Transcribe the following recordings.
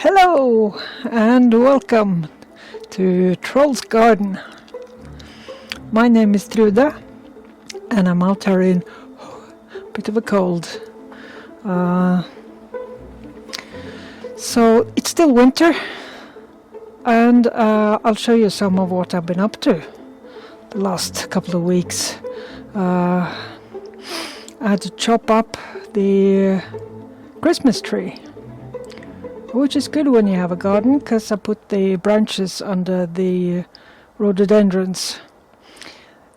Hello and welcome to Trold's garden. My name is Trude and I'm out here in a bit of a cold. So it's still winter and I'll show you some of what I've been up to the last couple of weeks. I had to chop up the Christmas tree, which is good when you have a garden, because I put the branches under the rhododendrons.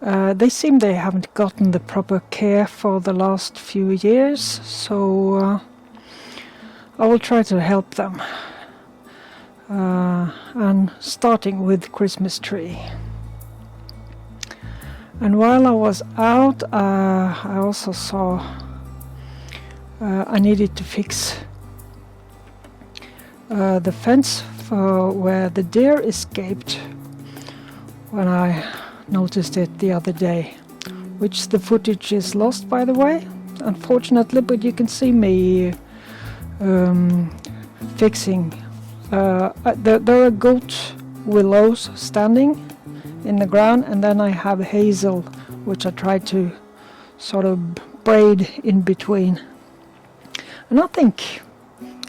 They seem they haven't gotten the proper care for the last few years, so I will try to help them. And starting with Christmas tree. And while I was out, I also saw I needed to fix the fence for where the deer escaped when I noticed it the other day, which the footage is lost, by the way, unfortunately, but you can see me fixing. There are goat willows standing in the ground, and then I have hazel, which I try to sort of braid in between. And I think,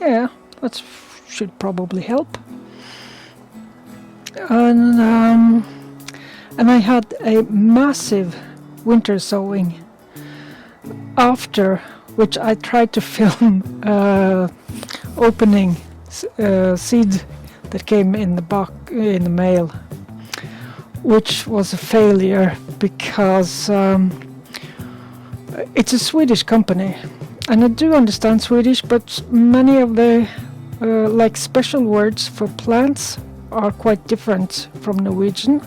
yeah, that should probably help. And I had a massive winter sowing after, which I tried to film opening seed that came in the mail, which was a failure because it's a Swedish company. And I do understand Swedish, but many of the like special words for plants are quite different from Norwegian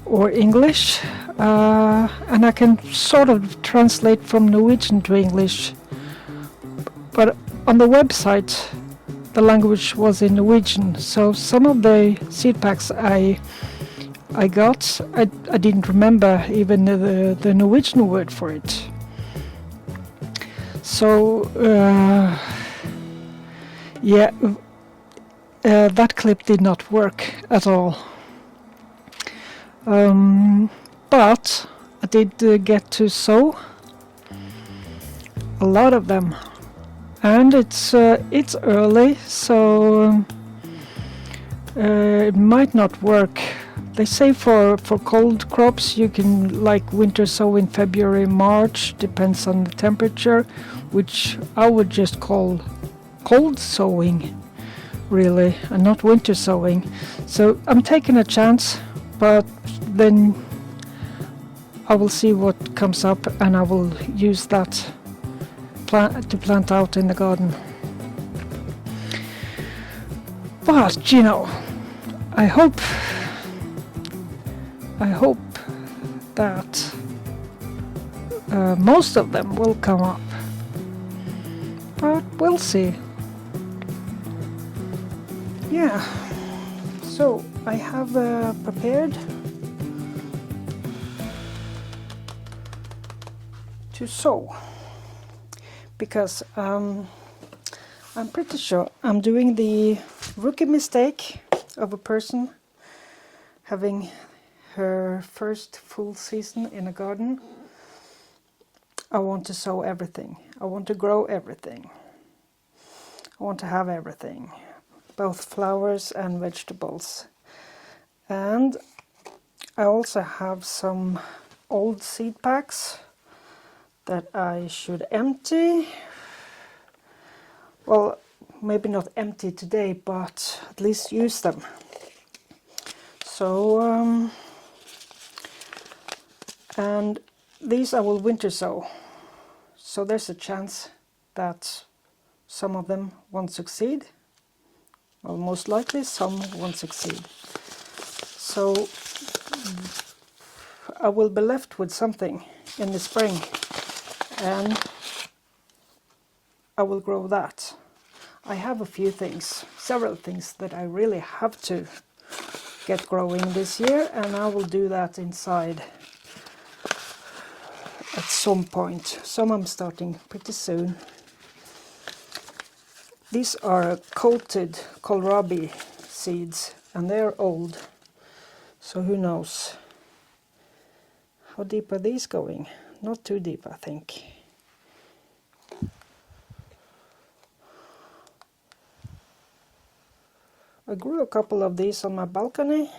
or English, and I can sort of translate from Norwegian to English, but on the website the language was in Norwegian, so some of the seed packs I got, I didn't remember even the Norwegian word for it. So yeah, that clip did not work at all. But I did get to sow a lot of them, and it's early, so it might not work. They say for cold crops you can like winter sow in February, March, depends on the temperature, which I would just call cold sowing, really, and not winter sowing. So I'm taking a chance, but then I will see what comes up and I will use that to plant out in the garden. But you know, I hope that most of them will come up, but we'll see. Yeah, so I have prepared to sow, because I'm pretty sure I'm doing the rookie mistake of a person having her first full season in a garden. I want to sow everything. I want to grow everything. I want to have everything, both flowers and vegetables. And I also have some old seed packs that I should empty. Well, maybe not empty today, but at least use them. So, and these I will winter sow. So there's a chance that some of them won't succeed. Well, most likely some won't succeed. So I will be left with something in the spring, and I will grow that. I have a few things, several things that I really have to get growing this year, and I will do that inside at some point. Some I'm starting pretty soon. These are coated kohlrabi seeds, and they're old, so who knows. How deep are these going? Not too deep, I think. I grew a couple of these on my balcony,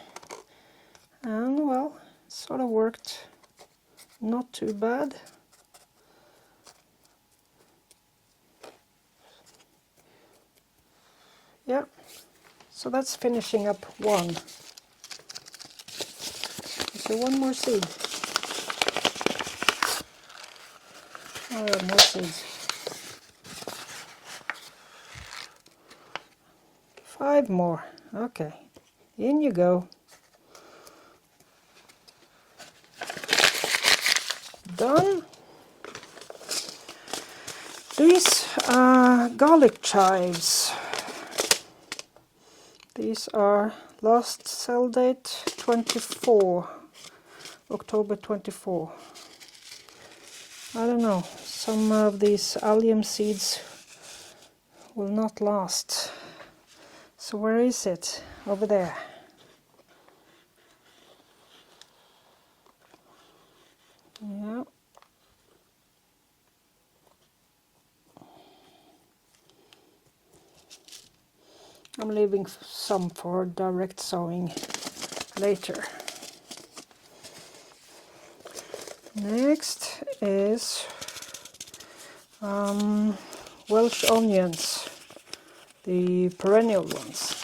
and well, it sort of worked not too bad. Yeah, so that's finishing up one. So one more seed. Oh, yeah, more seeds. 5 more. Okay, in you go. Done. These garlic chives. These are last sell date 24, October 24. I don't know, some of these allium seeds will not last. So where is it? Over there. Yeah. I'm leaving some for direct sowing later. Next is Welsh onions, the perennial ones.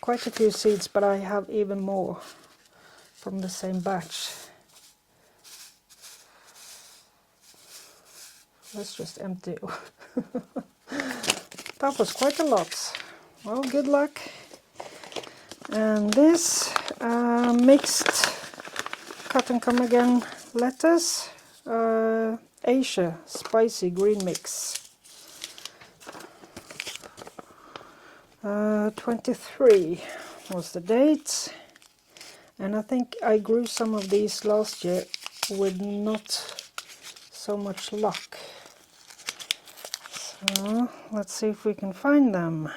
Quite a few seeds, but I have even more from the same batch. Let's just empty. That was quite a lot. Well, good luck. And this mixed cut and come again lettuce, Asia spicy green mix. 23 was the date, and I think I grew some of these last year with not so much luck. So let's see if we can find them.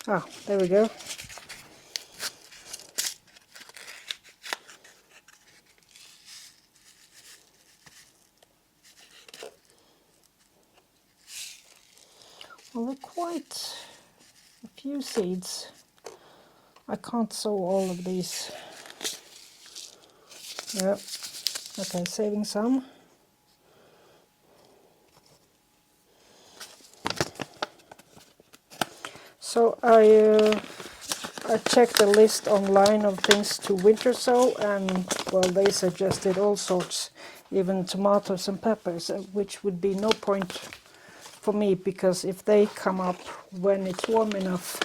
Oh, there we go. Well, there are quite a few seeds. I can't sow all of these. Yep. Okay, saving some. So I checked the list online of things to winter sow, and well, they suggested all sorts, even tomatoes and peppers, which would be no point for me, because if they come up when it's warm enough,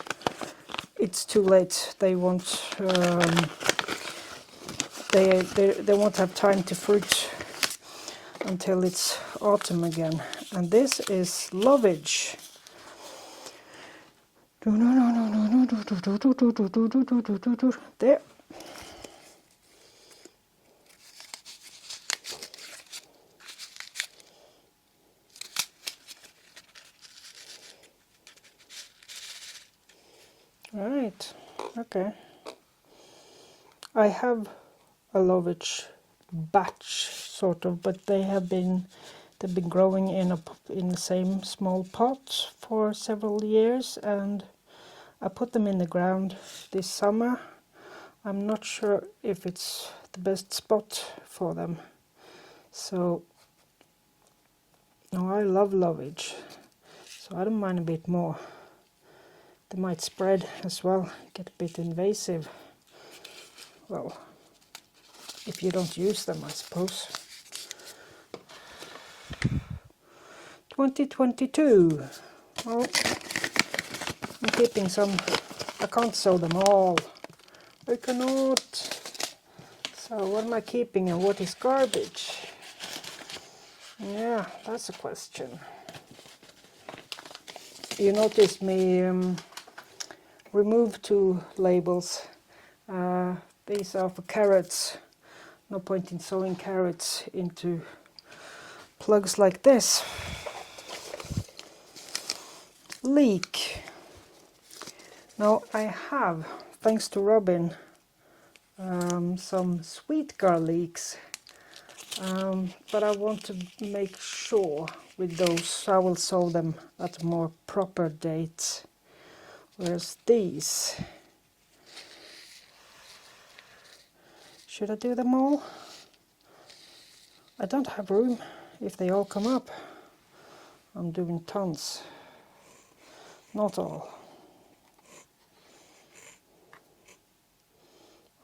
it's too late. They won't they won't have time to fruit until it's autumn again. And this is lovage. There. Right. Okay. I have a lovage batch sort of, but they've been growing in the same small pot for several years, and I put them in the ground this summer. I'm not sure if it's the best spot for them. So, no, I love lovage, so I don't mind a bit more. They might spread as well, get a bit invasive. Well, if you don't use them, I suppose. 2022. Well, I'm keeping some. I can't sow them all. I cannot. So what am I keeping and what is garbage? Yeah, that's a question. You noticed me remove 2 labels. These are for carrots. No point in sowing carrots into plugs like this. Leek. Now I have, thanks to Robin, some sweet garlics, but I want to make sure with those I will sow them at a more proper date. Whereas these, should I do them all? I don't have room if they all come up. I'm doing tons, not all.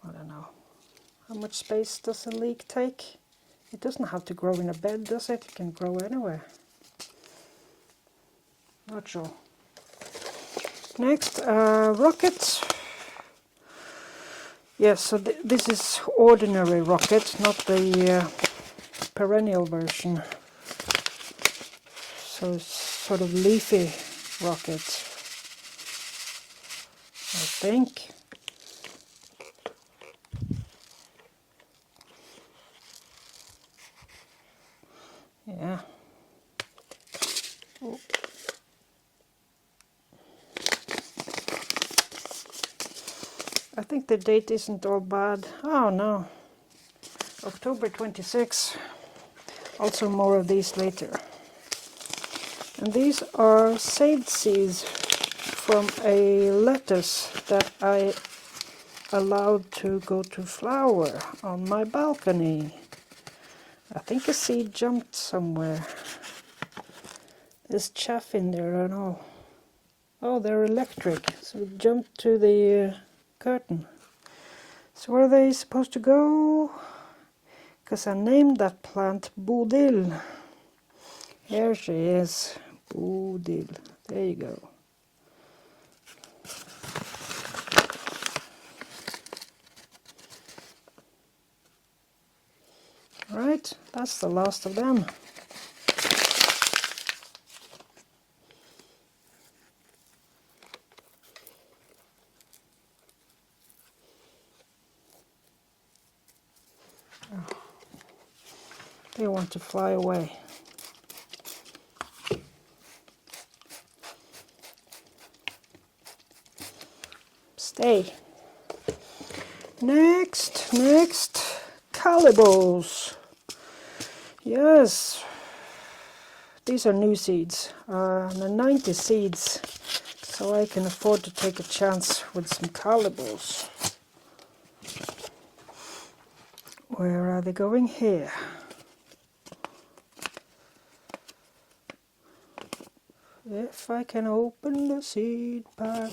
I don't know. How much space does a leek take? It doesn't have to grow in a bed, does it? It can grow anywhere. Not sure. Next, rocket. Yes, so this is ordinary rocket, not the perennial version. So it's sort of leafy rocket, I think. Yeah. Oh. I think the date isn't all bad. Oh no, October 26. Also more of these later. And these are saved seeds from a lettuce that I allowed to go to flower on my balcony. I think a seed jumped somewhere. There's chaff in there and all. Oh, they're electric, so it jumped to the curtain. So where are they supposed to go? Because I named that plant Bodil. Here she is, Bodil. There you go. Right, that's the last of them. Oh, they want to fly away. Stay. Next, calibos. Yes, these are new seeds, the 90 seeds, so I can afford to take a chance with some calibos. Where are they going? Here. If I can open the seed pack.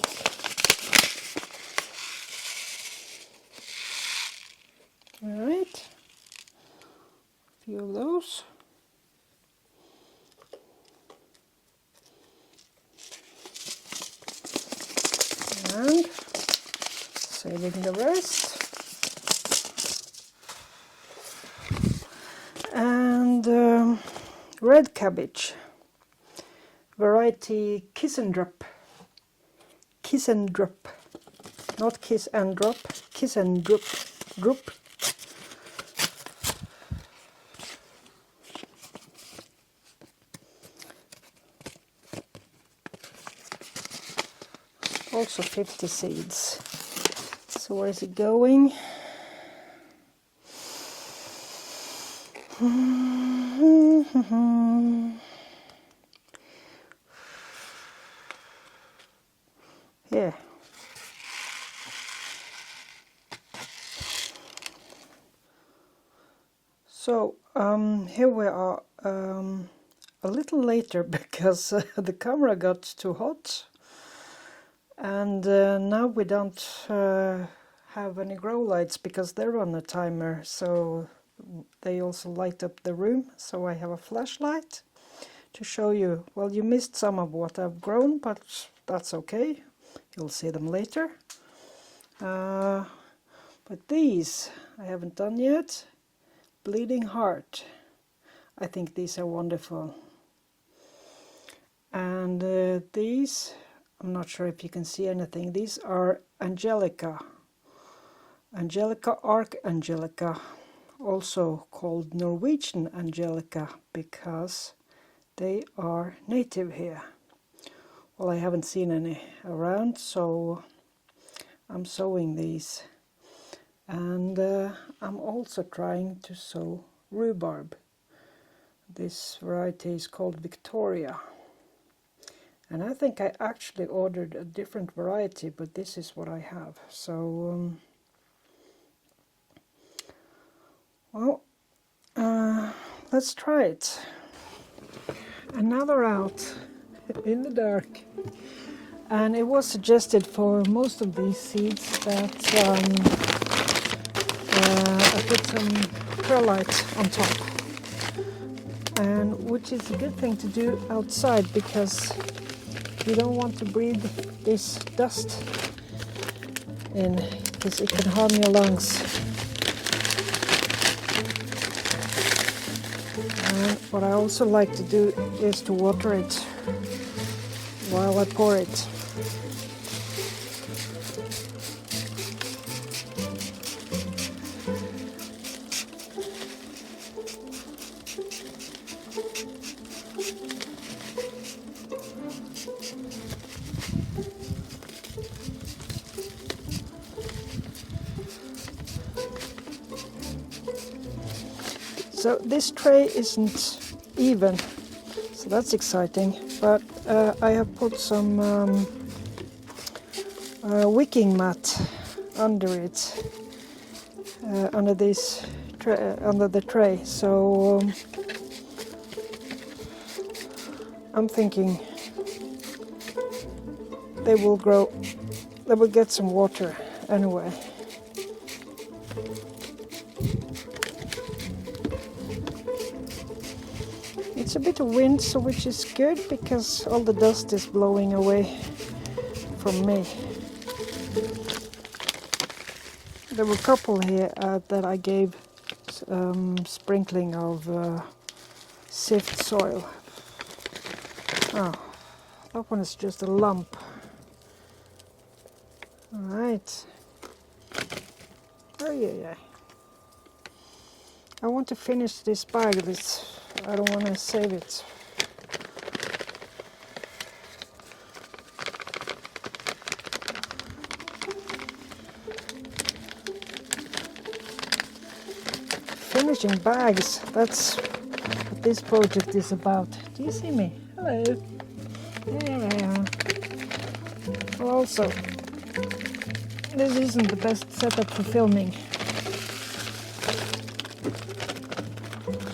Alright, a few of those. And saving the rest. And red cabbage, variety Kiss and Drop. Kiss and Drop, not Kiss and Drop, Kiss and Drop. Drop. Also 50 seeds. So where is it going? Yeah. So here we are a little later because the camera got too hot. And now we don't have any grow lights because they're on a timer, so they also light up the room. So I have a flashlight to show you. Well, you missed some of what I've grown, but that's okay. You'll see them later. But these I haven't done yet. Bleeding Heart. I think these are wonderful. And these, I'm not sure if you can see anything. These are Angelica. Angelica Archangelica, also called Norwegian Angelica because they are native here. Well, I haven't seen any around, so I'm sowing these. And I'm also trying to sow rhubarb. This variety is called Victoria. And I think I actually ordered a different variety, but this is what I have. So, well, let's try it. Another out in the dark. And it was suggested for most of these seeds that I put some perlite on top. And which is a good thing to do outside because you don't want to breathe this dust in because it can harm your lungs. And what I also like to do is to water it while I pour it. So this tray isn't even, so that's exciting, but I have put some wicking mat under it, under this under the tray, so I'm thinking they will grow, they will get some water anyway. It's a bit of wind, so which is good because all the dust is blowing away from me. There were a couple here that I gave sprinkling of sift soil. Oh, that one is just a lump. All right. Oh yeah. I want to finish this bag. I don't want to save it. Finishing bags, that's what this project is about. Do you see me? Hello. Yeah. Well, also, this isn't the best setup for filming.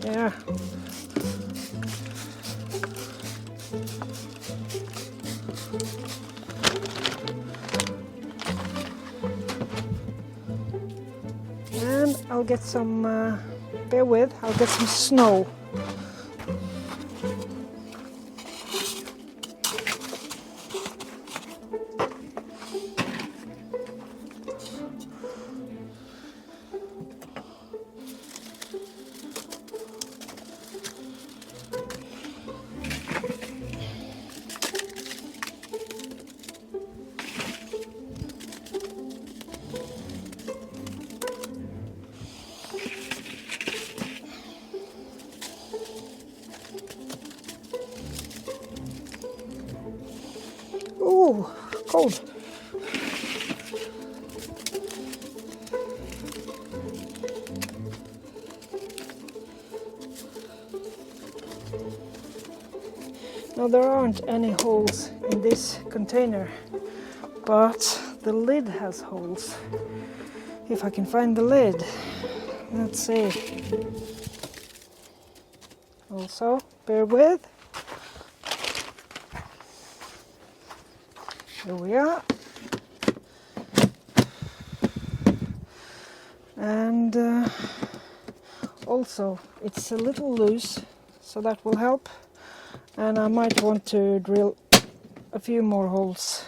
Yeah. And I'll get some, bear with, I'll get some snow. Ooh, cold. Now there aren't any holes in this container, but the lid has holes. If I can find the lid. Let's see. Also, bear with. Here we are. And also, it's a little loose, so that will help. And I might want to drill a few more holes.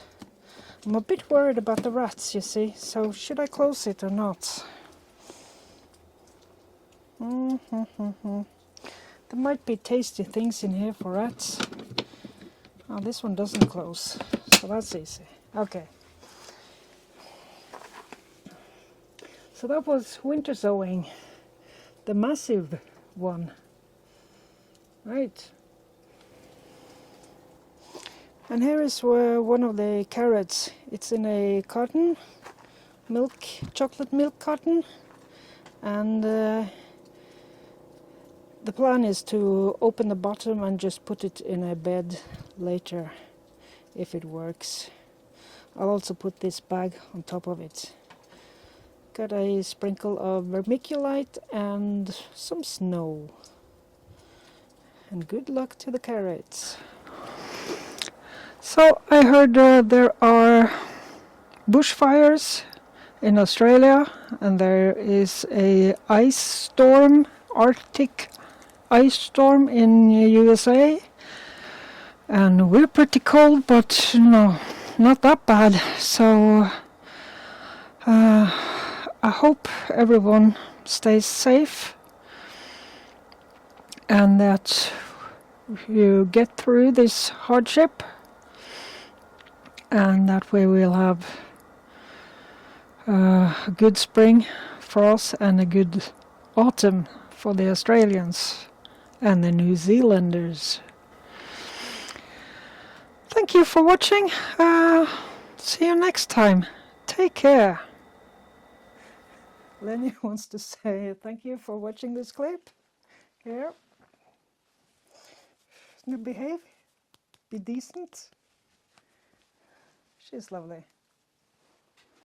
I'm a bit worried about the rats, you see, so should I close it or not? There might be tasty things in here for rats. Oh, this one doesn't close, so that's easy. Okay. So that was winter sowing, the massive one. Right. And here is one of the carrots. It's in a carton, chocolate milk carton, and the plan is to open the bottom and just put it in a bed later, if it works. I'll also put this bag on top of it. Got a sprinkle of vermiculite and some snow. And good luck to the carrots. So I heard there are bushfires in Australia, and there is a ice storm, Arctic ice storm in USA, and we're pretty cold, but not that bad. So I hope everyone stays safe and that you get through this hardship, and that we will have a good spring for us and a good autumn for the Australians and the New Zealanders. Thank you for watching. See you next time. Take care. Lenny wants to say thank you for watching this clip. Here. Behave. Be decent. She's lovely.